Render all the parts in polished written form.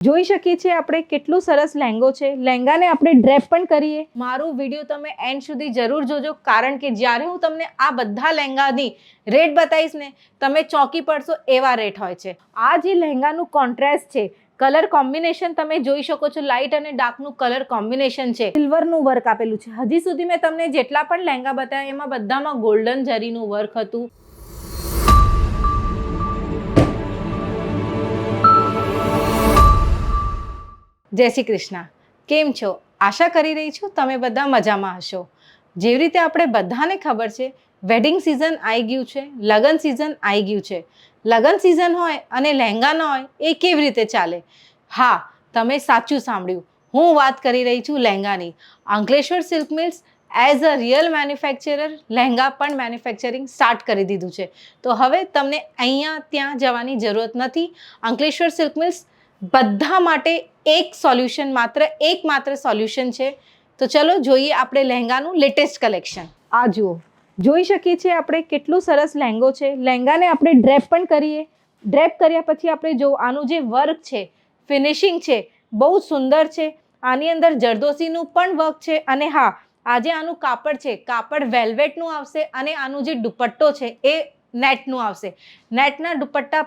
જોઈ શકીએ છીએ આપણે કેટલું સરસ લહેંગો છે. લહેંગાને આપણે ડ્રેપ પણ કરીએ. મારું વિડીયો તમે એન્ડ સુધી જરૂર જોજો, કારણ કે જ્યારે હું તમને આ બધા લહેંગાની રેટ બતાવીશ ને, તમે ચોંકી પડશો એવા રેટ હોય છે. આ જે લહેંગાનું કોન્ટ્રાસ્ટ છે, કલર કોમ્બિનેશન તમે જોઈ શકો છો. લાઇટ અને ડાર્કનું કલર કોમ્બિનેશન છે. સિલ્વરનું વર્ક આપેલું છે. હજી સુધી મેં તમને જેટલા પણ લહેંગા બતાવ્યા એમાં બધામાં ગોલ્ડન જરીનું વર્ક હતું. જય શ્રી કૃષ્ણ. કેમ છો? આશા કરી રહી છું તમે બધા મજામાં હશો. જેવી રીતે આપણે બધાને ખબર છે, વેડિંગ સિઝન આવી ગયું છે, લગ્ન સિઝન આવી ગયું છે. લગ્ન સિઝન હોય અને લહેંગા ન હોય એ કેવી રીતે ચાલે? હા, તમે સાચું સાંભળ્યું. હું વાત કરી રહી છું લહેંગાની. Ankleshwar silk mills as a real manufacturer lehenga પણ મેન્યુફેક્ચરિંગ સ્ટાર્ટ કરી દીધું છે. તો હવે તમને અહીંયા ત્યાં જવાની જરૂરત નથી. અંકલેશ્વર સિલ્ક મિલ્સ બધા માટે એક સોલ્યુશન, એકમાત્ર સોલ્યુશન છે. તો ચલો જોઈએ આપણે લહેંગાનું લેટેસ્ટ કલેક્શન. આ જુઓ, જોઈ શકીએ છીએ આપણે કેટલું સરસ લહેંગો છે. લહેંગાને આપણે ડ્રેપ પણ કરીએ. ડ્રેપ કર્યા પછી આપણે જો આનું જે વર્ક છે, ફિનિશિંગ છે, બહુ સુંદર છે. આની અંદર જરદોસીનું પણ વર્ક છે. અને હા, આજે આનું કાપડ છે, કાપડ વેલ્વેટનું આવશે. અને આનું જે દુપટ્ટો છે એ નેટનું આવશે. નેટના દુપટ્ટા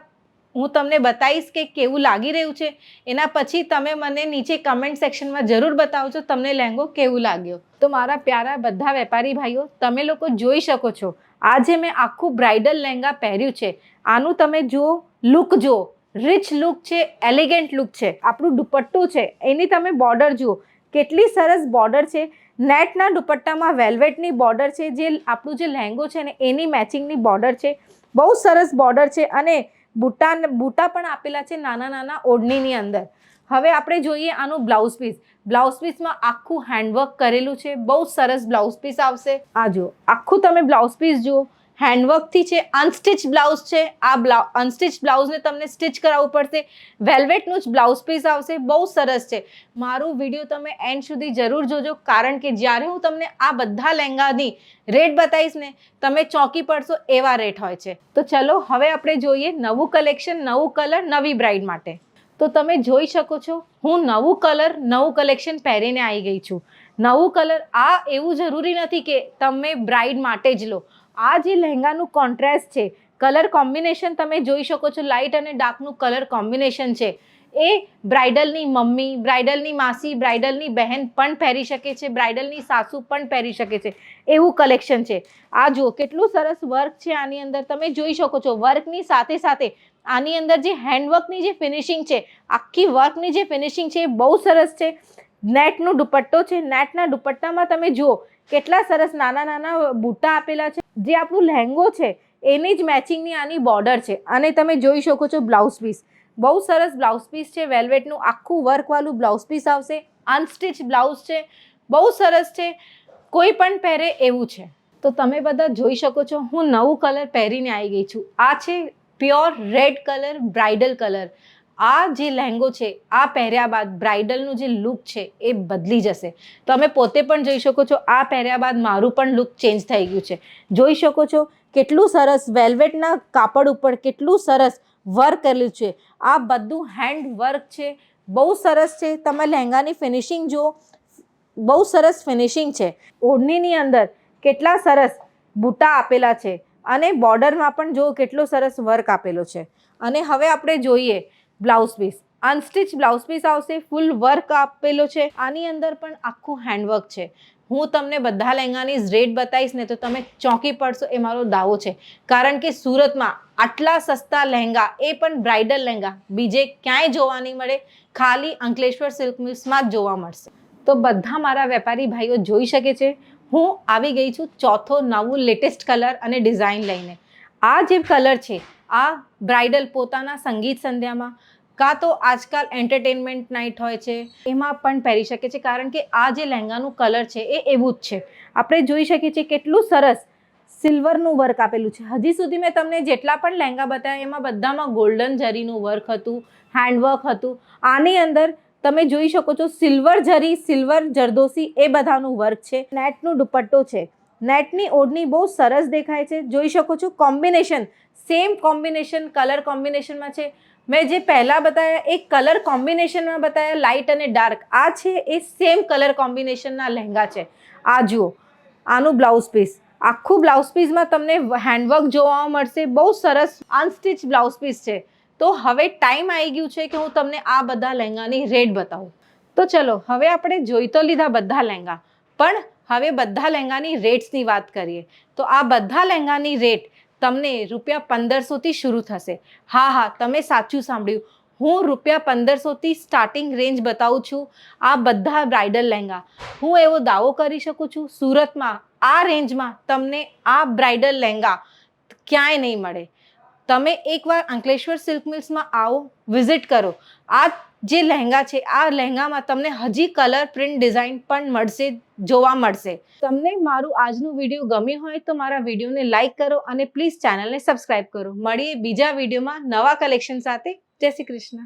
હું તમને બતાવીશ કે કેવું લાગી રહ્યું છે. એના પછી તમે મને નીચે કમેન્ટ સેક્શનમાં જરૂર બતાવજો તમને લહેંગો કેવું લાગ્યો. તો મારા પ્યારા બધા વેપારી ભાઈઓ, તમે લોકો જોઈ શકો છો, આજે મેં આખું બ્રાઇડલ લહેંગા પહેર્યું છે. આનું તમે જુઓ, લુક જુઓ, રિચ લુક છે, એલિગન્ટ લુક છે. આપણું દુપટ્ટું છે, એની તમે બોર્ડર જુઓ, કેટલી સરસ બોર્ડર છે. નેટના દુપટ્ટામાં વેલ્વેટની બોર્ડર છે. જે આપણું જે લહેંગો છે ને એની મેચિંગની બોર્ડર છે. બહુ સરસ બોર્ડર છે. અને બુટા પણ આપેલા છે નાના નાના ઓઢણીની અંદર. હવે આપણે જોઈએ આનું બ્લાઉઝ પીસ. બ્લાઉઝ પીસમાં આખું હેન્ડવર્ક કરેલું છે. બહુ સરસ બ્લાઉઝ પીસ આવશે. આ જુઓ, આખું તમે બ્લાઉઝ પીસ જુઓ, હેન્ડવર્કથી છે. અનસ્ટિચ બ્લાઉઝ છે. આ અનસ્ટિચ બ્લાઉઝને તમને સ્ટિચ કરાવવું પડશે. વેલ્વેટનું જ બ્લાઉઝ પીસ આવશે. બહુ સરસ છે. મારું વિડીયો તમે એન્ડ સુધી જરૂર જોજો, કારણ કે જ્યારે હું તમને આ બધા લહેંગાની રેટ બતાવીશ ને, તમે ચોંકી પડશો એવા રેટ હોય છે. તો ચલો હવે આપણે જોઈએ નવું કલેક્શન, નવું કલર, નવી બ્રાઇડ માટે. તો તમે જોઈ શકો છો, હું નવું કલર, નવું કલેક્શન પહેરીને આવી ગઈ છું. નવું કલર, આ એવું જરૂરી નથી કે તમે બ્રાઇડ માટે જ લો. આ જે લહેંગાનું કોન્ટ્રાસ્ટ છે, કલર કોમ્બિનેશન તમે જોઈ શકો છો. લાઇટ અને ડાર્કનું કલર કોમ્બિનેશન છે. એ બ્રાઇડલની મમ્મી, બ્રાઇડલની માસી, બ્રાઇડલની બહેન પણ પહેરી શકે છે. બ્રાઇડલની સાસુ પણ પહેરી શકે છે. એવું કલેક્શન છે. આ જુઓ કેટલું સરસ વર્ક છે આની અંદર. તમે જોઈ શકો છો, વર્કની સાથે સાથે આની અંદર જે હેન્ડવર્કની જે ફિનિશિંગ છે, આખી વર્કની જે ફિનિશિંગ છે એ બહુ સરસ છે. નેટનો દુપટ્ટો છે. નેટના દુપટ્ટામાં તમે જુઓ કેટલા સરસ નાના નાના બુટ્ટા આપેલા છે. જે આપણું લહેંગો છે એની જ મેચિંગની આની બોર્ડર છે. અને તમે જોઈ શકો છો બ્લાઉઝ પીસ, બહુ સરસ બ્લાઉઝ પીસ છે. વેલ્વેટનું આખું વર્કવાળું બ્લાઉઝ પીસ આવશે. અનસ્ટિચ બ્લાઉઝ છે. બહુ સરસ છે. કોઈ પણ પહેરે એવું છે. તો તમે બધા જોઈ શકો છો, હું નવું કલર પહેરીને આવી ગઈ છું. આ છે pure red colour, bridal colour. આ જે લહેંગો છે, આ પહેર્યા બાદ બ્રાઇડલનું જે લુક છે એ બદલી જશે. તમે પોતે પણ જોઈ શકો છો, આ પહેર્યા બાદ મારું પણ લુક ચેન્જ થઈ ગયું છે. જોઈ શકો છો કેટલું સરસ વેલ્વેટના કાપડ ઉપર કેટલું સરસ વર્ક કરેલું છે. આ બધું હેન્ડ વર્ક છે. બહુ સરસ છે. તમે લહેંગાની ફિનિશિંગ જુઓ, બહુ સરસ ફિનિશિંગ છે. ઓઢણીની અંદર કેટલા સરસ બુટા આપેલા છે. અને બોર્ડરમાં પણ જુઓ કેટલો સરસ વર્ક આપેલો છે. અને હવે આપણે જોઈએ બ્લાઉઝ પીસ. અનસ્ટિચ બ્લાઉઝ પીસ આવશે. ફૂલ વર્ક આપેલો છે. આની અંદર પણ આખું હેન્ડવર્ક છે. હું તમને બધા લહેંગાની રેટ બતાવીશ ને તો તમે ચોંકી પડશો એ મારો દાવો છે. કારણ કે સુરતમાં આટલા સસ્તા લહેંગા, એ પણ બ્રાઇડલ લહેંગા, બીજે ક્યાંય જોવા નહીં મળે. ખાલી અંકલેશ્વર સિલ્ક મિલ્સમાં જ જોવા મળશે. તો બધા મારા વેપારી ભાઈઓ જોઈ શકે છે, હું આવી ગઈ છું ચોથો નવું લેટેસ્ટ કલર અને ડિઝાઇન લઈને. આ જે કલર છે, આ બ્રાઇડલ પોતાના સંગીત સંધ્યામાં, કાં તો આજકાલ એન્ટરટેનમેન્ટ નાઇટ હોય છે એમાં પણ પહેરી શકે છે. કારણ કે આ જે લહેંગાનું કલર છે એ એવું જ છે. આપણે જોઈ શકીએ છીએ કેટલું સરસ સિલ્વરનું વર્ક આપેલું છે. હજી સુધી મેં તમને જેટલા પણ લહેંગા બતાવ્યા એમાં બધામાં ગોલ્ડન જરીનું વર્ક હતું, હેન્ડવર્ક હતું. આની અંદર તમે જોઈ શકો છો સિલ્વર જરી, સિલ્વર જરદોસી એ બધાનું વર્ક છે. નેટનું દુપટ્ટો છે. નેટની ઓઢણી બહુ સરસ દેખાય છે. જોઈ શકો છો કોમ્બિનેશન, સેમ કોમ્બિનેશન, કલર કોમ્બિનેશનમાં છે. મેં જે પહેલાં બતાવ્યા એક કલર કોમ્બિનેશનમાં બતાવ્યા લાઇટ અને ડાર્ક, આ છે એ સેમ કલર કોમ્બિનેશનના લહેંગા છે. આ જુઓ, આનું બ્લાઉઝ પીસ, આખું બ્લાઉઝ પીસમાં તમને હેન્ડવર્ક જોવા મળશે. બહુ સરસ અનસ્ટિચ બ્લાઉઝ પીસ છે. તો હવે ટાઈમ આવી ગયું છે કે હું તમને આ બધા લહેંગાની રેટ બતાવું. તો ચલો હવે આપણે જોઈ તો લીધા બધા લહેંગા, પણ હવે બધા લહેંગાની રેટ્સની વાત કરીએ. તો આ બધા લહેંગાની રેટ તમને ₹1500થી શરૂ થશે. હા, તમે સાચું સાંભળ્યું, હું ₹1500થી સ્ટાર્ટિંગ રેન્જ બતાવું છું આ બધા બ્રાઇડલ લહેંગા. હું એવો દાવો કરી શકું છું, સુરતમાં આ રેન્જમાં તમને આ બ્રાઇડલ લહેંગા ક્યાંય નહીં મળે. તમે એકવાર અંકલેશ્વર સિલ્ક મિલ્સમાં આવો, વિઝિટ કરો. આ જે લહેંગા છે, આ લહેંગામાં તમને હજી કલર પ્રિન્ટ ડિઝાઇન પણ મળશે, જોવા મળશે. તમને મારું આજનું વિડીયો ગમ્યું હોય તો મારા વિડીયોને લાઇક કરો અને પ્લીઝ ચેનલને સબસ્ક્રાઇબ કરો. મળીએ બીજા વિડીયોમાં નવા કલેક્શન સાથે. જય શ્રી કૃષ્ણ.